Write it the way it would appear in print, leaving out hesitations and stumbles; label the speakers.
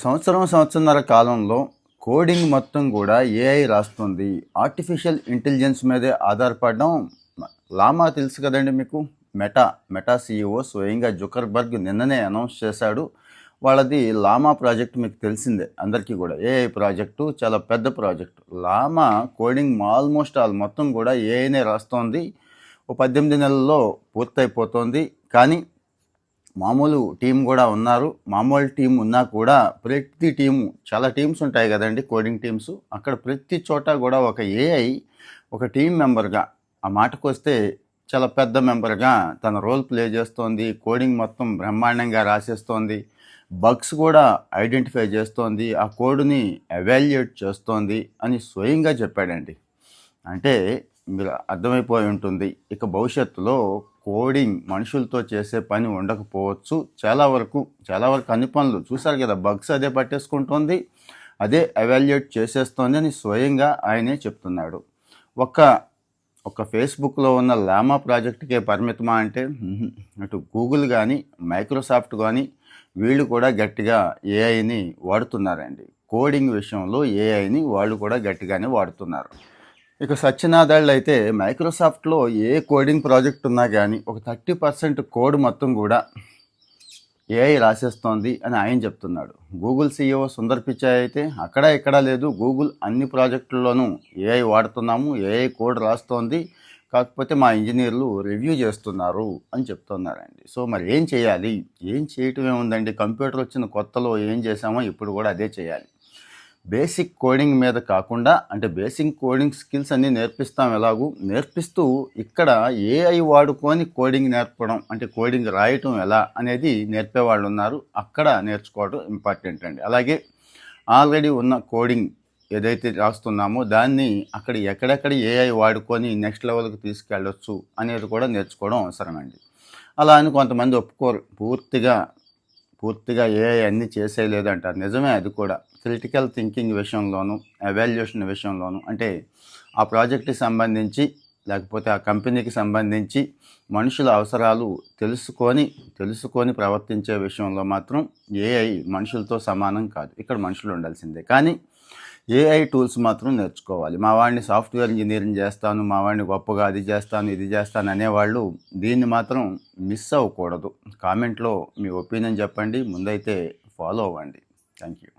Speaker 1: సంవత్సరన్నర కాలంలో కోడింగ్ మొత్తం కూడా ఏఐ రాస్తుంది. ఆర్టిఫిషియల్ ఇంటెలిజెన్స్ మీదే ఆధారపడడం. లామా తెలుసు కదండి మీకు. మెటా సీఈఓ స్వయంగా జుకర్బర్గ్ నిన్ననే అనౌన్స్ చేశాడు. వాళ్ళది లామా ప్రాజెక్ట్ మీకు తెలిసిందే అందరికీ కూడా. ఏఐ ప్రాజెక్టు చాలా పెద్ద ప్రాజెక్టు. లామా కోడింగ్ ఆల్మోస్ట్ మొత్తం కూడా ఏఐనే రాస్తోంది. 18 నెలల్లో పూర్తయిపోతుంది. కానీ మామూలు టీం కూడా ఉన్నారు. మామూలు టీం ఉన్నా కూడా ప్రతి టీము, చాలా టీమ్స్ ఉంటాయి కదండి కోడింగ్ టీమ్స్, అక్కడ ప్రతి చోట కూడా ఒక ఏఐ ఒక టీం మెంబర్గా, ఆ మాటకు వస్తే చాలా పెద్ద మెంబర్గా తన రోల్ ప్లే చేస్తోంది. కోడింగ్ మొత్తం బ్రహ్మాండంగా రాసేస్తోంది. బగ్స్ కూడా ఐడెంటిఫై చేస్తోంది. ఆ కోడ్ని ఎవాల్యుయేట్ చేస్తోంది అని స్వయంగా చెప్పాడండి. అంటే మీరు అర్థమైపోయి ఉంటుంది, ఇక భవిష్యత్తులో కోడింగ్ మనుషులతో చేసే పని ఉండకపోవచ్చు. చాలా వరకు అన్ని పనులు చూశారు కదా, బగ్స్ అదే పట్టేసుకుంటోంది, అదే ఎవాల్యుయేట్ చేసేస్తోంది అని స్వయంగా ఆయనే చెప్తున్నాడు. ఒక ఫేస్బుక్లో ఉన్న లామా ప్రాజెక్టుకే పరిమితమా అంటే అటు గూగుల్ కానీ మైక్రోసాఫ్ట్ కానీ వీళ్ళు కూడా గట్టిగా ఏఐని వాడుతున్నారండి. కోడింగ్ విషయంలో ఏఐని వాళ్ళు కూడా గట్టిగానే వాడుతున్నారు. ఇక సత్యనాథళ్ళు అయితే మైక్రోసాఫ్ట్లో ఏ కోడింగ్ ప్రాజెక్ట్ ఉన్నా కానీ ఒక 30% కోడ్ మొత్తం కూడా ఏఐ రాసేస్తోంది అని ఆయన చెప్తున్నాడు. గూగుల్ సీఈఓ సుందర్ పిచాయ్ అయితే ఇక్కడ లేదు, గూగుల్ అన్ని ప్రాజెక్టుల్లోనూ ఏఐ వాడుతున్నాము, ఏఐ కోడ్ రాస్తోంది, కాకపోతే మా ఇంజనీర్లు రివ్యూ చేస్తున్నారు అని చెప్తున్నారండి. సో మరి ఏం చేయాలి? ఏం చేయటం ఏముందండి, కంప్యూటర్ వచ్చిన కొత్తలో ఏం చేసామో ఇప్పుడు కూడా అదే చేయాలి. బేసిక్ కోడింగ్ మీద కాకుండా, అంటే బేసిక్ కోడింగ్ స్కిల్స్ అన్నీ నేర్పిస్తాం, ఎలాగూ నేర్పిస్తూ ఇక్కడ ఏఐ వాడుకొని కోడింగ్ నేర్పడం, అంటే కోడింగ్ రాయటం ఎలా అనేది నేర్పేవాళ్ళు ఉన్నారు. అక్కడ నేర్చుకోవడం ఇంపార్టెంట్ అండి. అలాగే ఆల్రెడీ ఉన్న కోడింగ్ ఏదైతే రాస్తున్నామో దాన్ని అక్కడ ఎక్కడెక్కడ ఏఐ వాడుకొని నెక్స్ట్ లెవెల్కి తీసుకెళ్ళొచ్చు అనేది కూడా నేర్చుకోవడం అవసరమండి. అలా అని కొంతమంది ఒప్పుకోరు, పూర్తిగా ఏఐ అన్నీ చేసేయలేదంటారు. నిజమే, అది కూడా క్రిటికల్ థింకింగ్ విషయంలోనూ, ఎవాల్యుయేషన్ విషయంలోనూ, అంటే ఆ ప్రాజెక్ట్కి సంబంధించి లేకపోతే ఆ కంపెనీకి సంబంధించి మనుషుల అవసరాలు తెలుసుకొని ప్రవర్తించే విషయంలో మాత్రం ఏఐ మనుషులతో సమానం కాదు. ఇక్కడ మనుషులు ఉండాల్సిందే. కానీ ఏఐ టూల్స్ మాత్రం నేర్చుకోవాలి. మా వాడిని సాఫ్ట్వేర్ ఇంజనీరింగ్ చేస్తాను, మా వాడిని గొప్పగా అది చేస్తాను ఇది చేస్తాను అనేవాళ్ళు దీన్ని మాత్రం మిస్ అవ్వకూడదు. కామెంట్లో మీ ఒపీనియన్ చెప్పండి, ముందైతే ఫాలో అవ్వండి. Thank you.